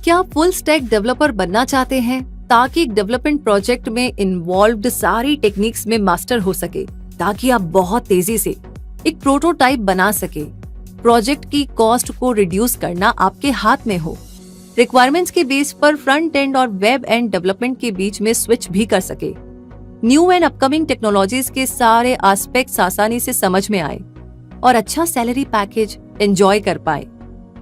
क्या आप full stack developer बनना चाहते हैं ताकि एक डेवलपमेंट प्रोजेक्ट में इन्वॉल्व्ड सारी टेक्निक्स में मास्टर हो सके, ताकि आप बहुत तेजी से एक प्रोटोटाइप बना सके। प्रोजेक्ट की कॉस्ट को रिड्यूस करना आपके हाथ में हो, रिक्वायरमेंट्स के बेस पर फ्रंट एंड और वेब एंड डेवलपमेंट के बीच में स्विच भी कर सके, न्यू एंड अपकमिंग टेक्नोलॉजीज के सारे एस्पेक्ट्स आसानी से समझ में आए और अच्छा सैलरी पैकेज एंजॉय कर पाए।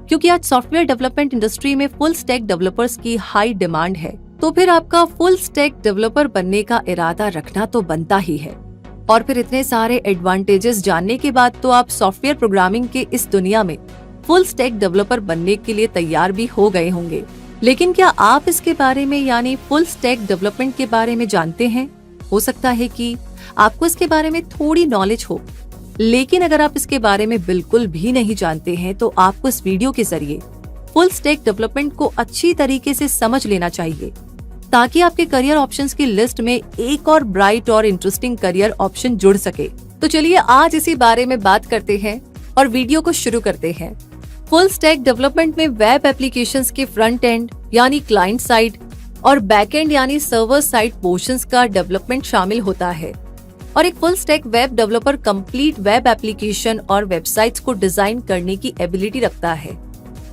क्योंकि आज सॉफ्टवेयर डेवलपमेंट इंडस्ट्री में फुल स्टैक डेवलपर्स की हाई डिमांड है, तो फिर आपका फुल स्टैक डेवलपर बनने का इरादा रखना तो बनता ही है। और फिर इतने सारे एडवांटेजेस जानने के बाद तो आप सॉफ्टवेयर प्रोग्रामिंग के इस दुनिया में फुल स्टैक डेवलपर बनने के लिए तैयार भी हो गए होंगे। लेकिन क्या आप इसके बारे में यानी फुल स्टैक डेवलपमेंट के बारे में जानते हैं? हो सकता है कि आपको इसके बारे में थोड़ी नॉलेज हो, लेकिन अगर आप इसके बारे में बिल्कुल भी नहीं जानते हैं तो आपको इस वीडियो के जरिए फुल स्टैक डेवलपमेंट को अच्छी तरीके से समझ लेना चाहिए, ताकि आपके करियर ऑप्शंस की लिस्ट में एक और ब्राइट और इंटरेस्टिंग करियर ऑप्शन जुड़ सके। तो चलिए आज इसी बारे में बात करते हैं और वीडियो को शुरू करते हैं। फुल स्टैक डेवलपमेंट में वेब एप्लीकेशंस के फ्रंट एंड यानी क्लाइंट साइड और बैक एंड यानी सर्वर साइड पोर्शंस का डेवलपमेंट शामिल होता है। और एक full stack web developer complete web application और वेबसाइट्स को डिजाइन करने की एबिलिटी रखता है,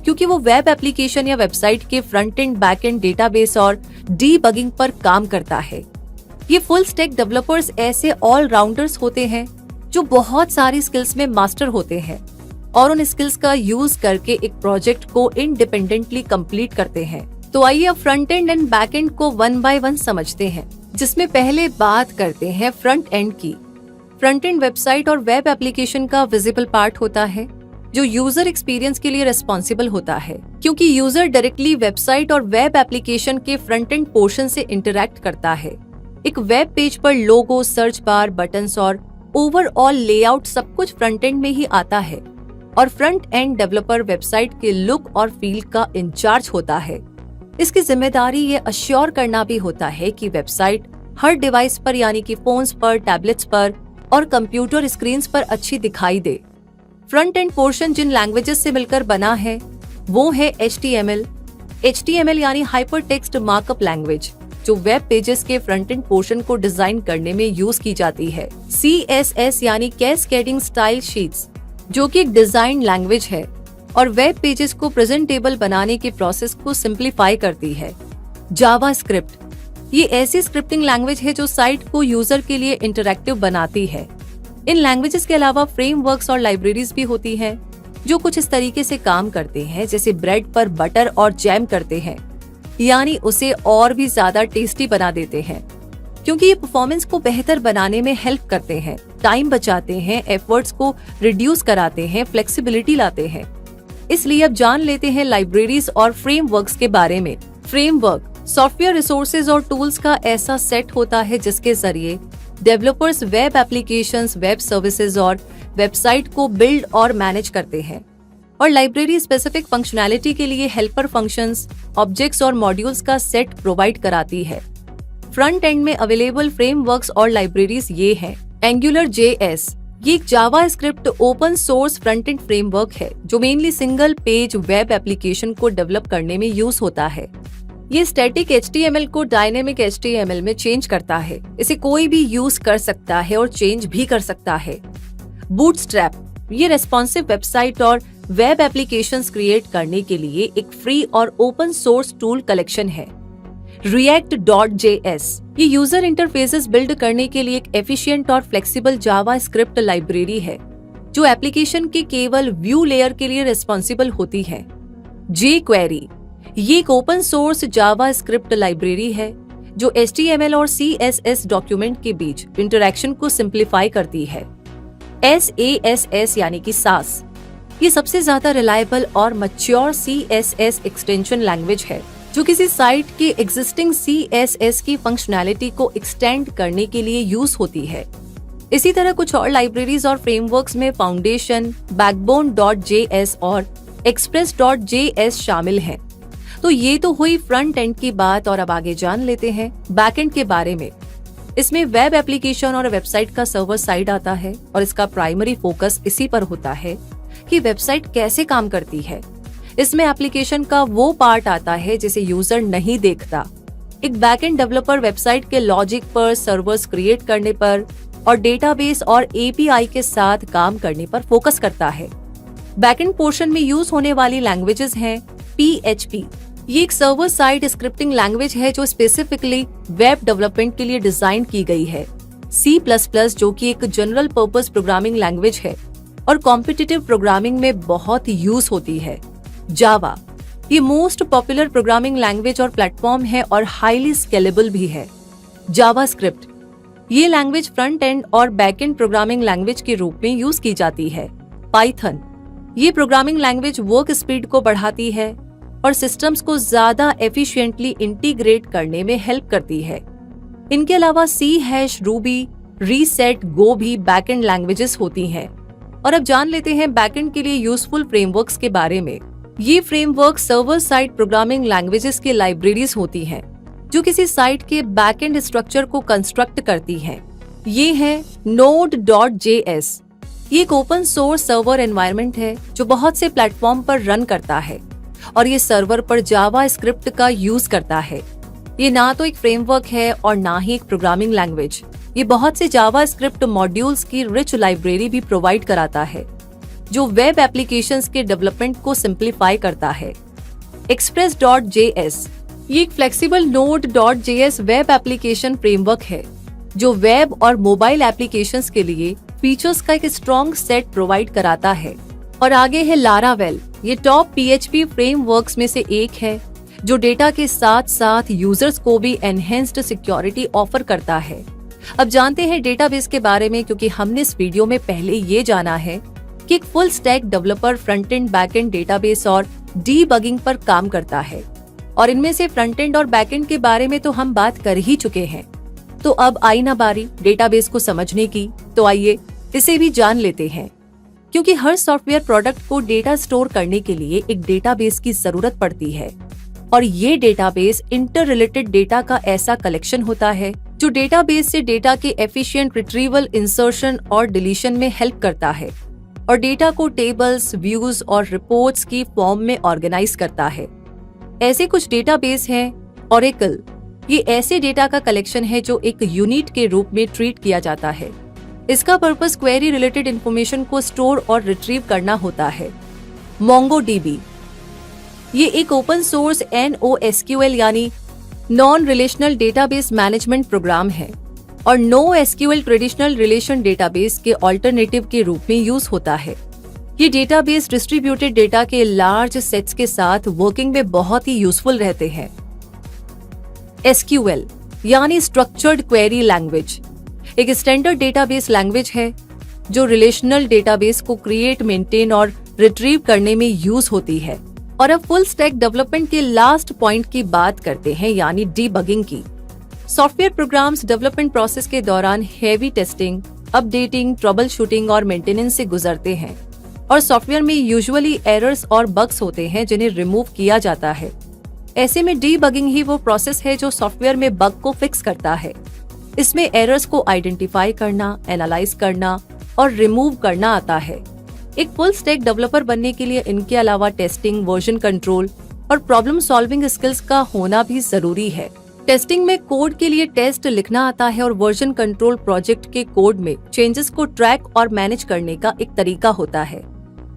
क्योंकि वो वेब एप्लीकेशन या वेबसाइट के front and back and database और डीबगिंग पर काम करता है। ये फुल स्टैक डेवलपर्स ऐसे ऑलराउंडर्स होते हैं जो बहुत सारी स्किल्स में मास्टर होते हैं और उन स्किल्स का यूज करके एक प्रोजेक्ट को इंडिपेंडेंटली कंप्लीट करते हैं। तो आइए अब front end and back and को वन बाय वन समझते हैं, जिसमें पहले बात करते हैं फ्रंट एंड की। फ्रंट एंड वेबसाइट और वेब एप्लीकेशन का विजिबल पार्ट होता है जो यूजर एक्सपीरियंस के लिए रिस्पॉन्सिबल होता है, क्योंकि यूजर डायरेक्टली वेबसाइट और वेब एप्लीकेशन के फ्रंट एंड पोर्शन से इंटरैक्ट करता है। एक वेब पेज पर लोगो, सर्च बार, बटन्स और ओवरऑल लेआउट सब कुछ फ्रंट एंड में ही आता है और फ्रंट एंड डेवलपर वेबसाइट के लुक और फील का इंचार्ज होता है। इसकी जिम्मेदारी ये अश्योर करना भी होता है कि वेबसाइट हर डिवाइस पर यानी कि फोन्स पर, टैबलेट्स पर और कंप्यूटर स्क्रीन्स पर अच्छी दिखाई दे। फ्रंट एंड पोर्शन जिन लैंग्वेजेस से मिलकर बना है वो है HTML। HTML यानी हाइपर टेक्स्ट मार्कअप लैंग्वेज, जो वेब पेजेस के फ्रंट एंड पोर्शन को डिजाइन करने में यूज की जाती है। CSS यानी कैस्केडिंग स्टाइल शीट्स, जो कि एक डिजाइन लैंग्वेज है और वेब पेजेस को प्रेजेंटेबल बनाने के प्रोसेस को सिंप्लीफाई करती है। जावास्क्रिप्ट, ये ऐसी स्क्रिप्टिंग लैंग्वेज है जो साइट को यूजर के लिए इंटरैक्टिव बनाती है। इन लैंग्वेजेस के अलावा फ्रेमवर्क्स और लाइब्रेरीज भी होती हैं जो कुछ इस तरीके से काम करते हैं जैसे ब्रेड पर बटर और जैम करते हैं, यानी उसे और भी ज्यादा टेस्टी बना देते हैं, क्योंकि ये परफॉर्मेंस को बेहतर बनाने में हेल्प करते हैं, टाइम बचाते हैं, एफर्ट्स को रिड्यूस कराते हैं, फ्लेक्सिबिलिटी लाते हैं। इसलिए अब जान लेते हैं लाइब्रेरीज और फ्रेमवर्क्स के बारे में। फ्रेमवर्क सॉफ्टवेयर रिसोर्सेज और टूल्स का ऐसा सेट होता है जिसके जरिए developers web applications, web services और वेबसाइट को बिल्ड और मैनेज करते हैं। और लाइब्रेरी स्पेसिफिक फंक्शनैलिटी के लिए हेल्पर फंक्शंस, ऑब्जेक्ट्स और मॉड्यूल्स का सेट प्रोवाइड कराती है। फ्रंट एंड में अवेलेबल फ्रेमवर्क्स और लाइब्रेरीज ये हैं। AngularJS, ये एक JavaScript open source front end framework है जो mainly single page web application को डेवलप करने में यूज होता है। ये स्टैटिक HTML को डायनेमिक HTML में चेंज करता है। इसे कोई भी यूज कर सकता है और चेंज भी कर सकता है। बूटस्ट्रैप, ये रेस्पॉन्सिव वेबसाइट और वेब एप्लीकेशंस क्रिएट करने के लिए एक फ्री और ओपन सोर्स टूल कलेक्शन है। React.js, ये यूजर इंटरफेसेस बिल्ड करने के लिए एक एफिशिएंट और फ्लेक्सिबल जावास्क्रिप्ट लाइब्रेरी है जो एप्लीकेशन के केवल व्यू लेयर के लिए रिस्पॉन्सिबल होती है। jQuery, ये एक ओपन सोर्स जावास्क्रिप्ट लाइब्रेरी है जो HTML और CSS डॉक्यूमेंट के बीच इंटरैक्शन को सिंप्लीफाई करती है। SASS यानी कि SAS, ये सबसे ज्यादा रिलायबल और मैच्योर CSS एक्सटेंशन लैंग्वेज है जो किसी साइट के एग्जिस्टिंग CSS की फंक्शनैलिटी को एक्सटेंड करने के लिए यूज होती है। इसी तरह कुछ और लाइब्रेरीज और फ्रेमवर्क्स में फाउंडेशन, Backbone.js और Express.js शामिल हैं। तो ये तो हुई फ्रंट एंड की बात और अब आगे जान लेते हैं बैक एंड के बारे में। इसमें वेब एप्लीकेशन और वेबसाइट का सर्वर साइड आता है और इसका प्राइमरी फोकस इसी पर होता है कि वेबसाइट कैसे काम करती है, इसमें एप्लीकेशन का वो पार्ट आता है जिसे यूजर नहीं देखता। एक बैकएंड डेवलपर वेबसाइट के लॉजिक पर, सर्वर्स क्रिएट करने पर और डेटाबेस और एपीआई के साथ काम करने पर फोकस करता है। बैकएंड पोर्शन में यूज होने वाली लैंग्वेजेस हैं PHP। ये एक सर्वर साइड स्क्रिप्टिंग लैंग्वेज है जो स्पेसिफिकली वेब डेवलपमेंट के लिए डिजाइन की गई है। C++ जो कि एक जनरल पर्पस प्रोग्रामिंग लैंग्वेज है और कॉम्पिटिटिव प्रोग्रामिंग में बहुत यूज होती है। जावा, ये मोस्ट पॉपुलर प्रोग्रामिंग लैंग्वेज और प्लेटफॉर्म है और हाईली स्केलेबल भी है। जावास्क्रिप्ट, ये लैंग्वेज फ्रंट एंड और बैक एंड प्रोग्रामिंग लैंग्वेज के रूप में यूज की जाती है। पाइथन, ये प्रोग्रामिंग लैंग्वेज वर्क स्पीड को बढ़ाती है और सिस्टम्स को ज्यादा एफिशिएंटली इंटीग्रेट करने में हेल्प करती है। इनके अलावा C#, रूबी, रीसेट, गो भी बैकएंड लैंग्वेजेस होती हैं। और अब जान लेते हैं बैकएंड के लिए यूजफुल फ्रेमवर्क्स के बारे में। ये framework server side programming languages की लाइब्रेरीज होती हैं, जो किसी साइट के बैकएंड स्ट्रक्चर को कंस्ट्रक्ट करती हैं। ये है Node.js। ये एक ओपन सोर्स सर्वर एनवायरनमेंट है जो बहुत से प्लेटफॉर्म पर रन करता है और ये सर्वर पर जावा स्क्रिप्ट का यूज करता है। ये ना तो एक फ्रेमवर्क है और ना ही एक प्रोग्रामिंग लैंग्वेज। ये बहुत से जावा स्क्रिप्ट मॉड्यूल्स की रिच लाइब्रेरी भी प्रोवाइड कराता है जो वेब एप्लीकेशंस के डेवलपमेंट को सिंप्लीफाई करता है। Express.js, ये एक flexible Node.js web application framework है जो वेब और मोबाइल एप्लीकेशंस के लिए फीचर्स का एक स्ट्रॉन्ग सेट प्रोवाइड कराता है। और आगे है Laravel, ये टॉप PHP फ्रेमवर्क्स में से एक है जो डेटा के साथ साथ यूजर्स को भी एनहेंस्ड सिक्योरिटी ऑफर करता है। अब जानते हैं डेटाबेस के बारे में, क्योंकि हमने इस वीडियो में पहले ये जाना है कि एक full stack developer front end back and database और डीबगिंग पर काम करता है। और इनमें से फ्रंट एंड और बैक एंड के बारे में तो हम बात कर ही चुके हैं। तो अब आई ना बारी डेटाबेस को समझने की, तो आइए इसे भी जान लेते हैं। क्योंकि हर सॉफ्टवेयर प्रोडक्ट को डेटा स्टोर करने के लिए एक डेटाबेस की जरूरत पड़ती है और ये डेटाबेस इंटर रिलेटेड डेटा का ऐसा कलेक्शन होता है जो डेटाबेस से डेटा के एफिशिएंट रिट्रीवल, इंसर्शन और डिलीशन में हेल्प करता है और डेटा को टेबल्स, व्यूज और रिपोर्ट्स की फॉर्म में ऑर्गेनाइज करता है। ऐसे कुछ डेटाबेस हैं ओरेकल। ये ऐसे डेटा का कलेक्शन है जो एक यूनिट के रूप में ट्रीट किया जाता है। इसका पर्पस क्वेरी रिलेटेड इंफॉर्मेशन को स्टोर और रिट्रीव करना होता है। MongoDB, ये एक ओपन सोर्स NoSQL यानी non relational database management program है और NoSQL ट्रेडिशनल रिलेशन डेटाबेस के ऑल्टरनेटिव के रूप में यूज होता है। ये डेटाबेस डिस्ट्रीब्यूटेड डेटा के लार्ज सेट्स के साथ वर्किंग में बहुत ही यूजफुल रहते हैं। SQL यानी स्ट्रक्चर्ड क्वेरी लैंग्वेज, एक स्टैंडर्ड डेटाबेस लैंग्वेज है जो रिलेशनल डेटाबेस को क्रिएट, मेंटेन और रिट्रीव करने में यूज होती है। और अब फुल स्टैक डेवलपमेंट के लास्ट पॉइंट की बात करते हैं, यानी डीबगिंग की। सॉफ्टवेयर प्रोग्राम्स डेवलपमेंट प्रोसेस के दौरान heavy testing, updating, trouble shooting और मेंटेनेंस से गुजरते हैं और सॉफ्टवेयर में यूजुअली एरर्स और बग्स होते हैं जिन्हें रिमूव किया जाता है। ऐसे में डीबगिंग ही वो प्रोसेस है जो सॉफ्टवेयर में बग को फिक्स करता है। इसमें एरर्स को आइडेंटिफाई करना, एनालाइज करना और रिमूव करना आता है। एक फुल स्टैक डेवलपर बनने के लिए इनके अलावा टेस्टिंग, वर्जन कंट्रोल और प्रॉब्लम सॉल्विंग स्किल्स का होना भी जरूरी है। टेस्टिंग में कोड के लिए टेस्ट लिखना आता है और वर्जन कंट्रोल प्रोजेक्ट के कोड में चेंजेस को ट्रैक और मैनेज करने का एक तरीका होता है।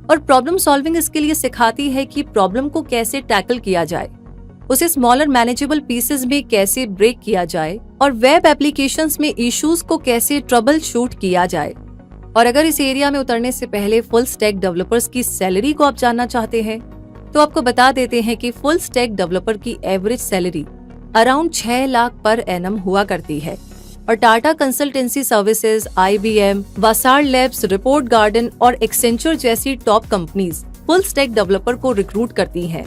और प्रॉब्लम सॉल्विंग स्किल ये सिखाती है कि प्रॉब्लम को कैसे टैकल किया जाए, उसे स्मॉलर मैनेजेबल पीसेस में कैसे ब्रेक किया जाए और वेब एप्लीकेशंस में इश्यूज को कैसे ट्रबल शूट किया जाए। और अगर इस एरिया में उतरने से पहले फुल स्टैक डेवलपर्स की सैलरी को आप जानना चाहते हैं, तो आपको बता देते हैं कि फुल स्टैक डेवलपर की average salary around 6 lakh per annum हुआ करती है और टाटा कंसल्टेंसी सर्विसेज, IBM, वसार लैब्स, रिपोर्ट गार्डन और एक्सेंचर जैसी top companies full stack developer को रिक्रूट करती हैं।